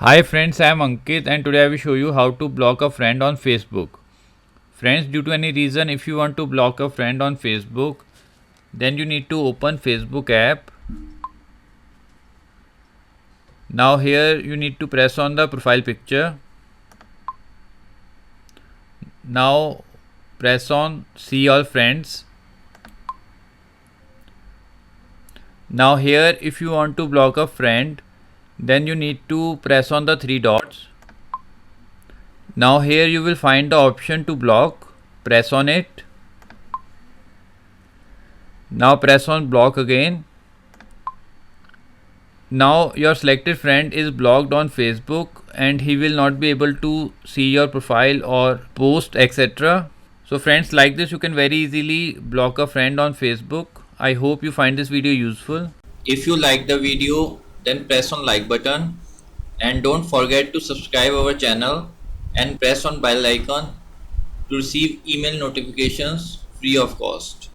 Hi friends, I am Ankit and today I will show you how to block a friend on Facebook. Friends, due to any reason if you want to block a friend on Facebook, then you need to open Facebook app. Now here you need to press on the profile picture. Now press on see all friends. Now here if you want to block a friend, then you need to press on the three dots. Now here you will find the option to block. Press on it. Now press on block again. Now your selected friend is blocked on Facebook and he will not be able to see your profile or post, etc. So friends, like this you can very easily block a friend on Facebook. I hope you find this video useful. If you like the video, then press on like button and don't forget to subscribe our channel and press on bell icon to receive email notifications free of cost.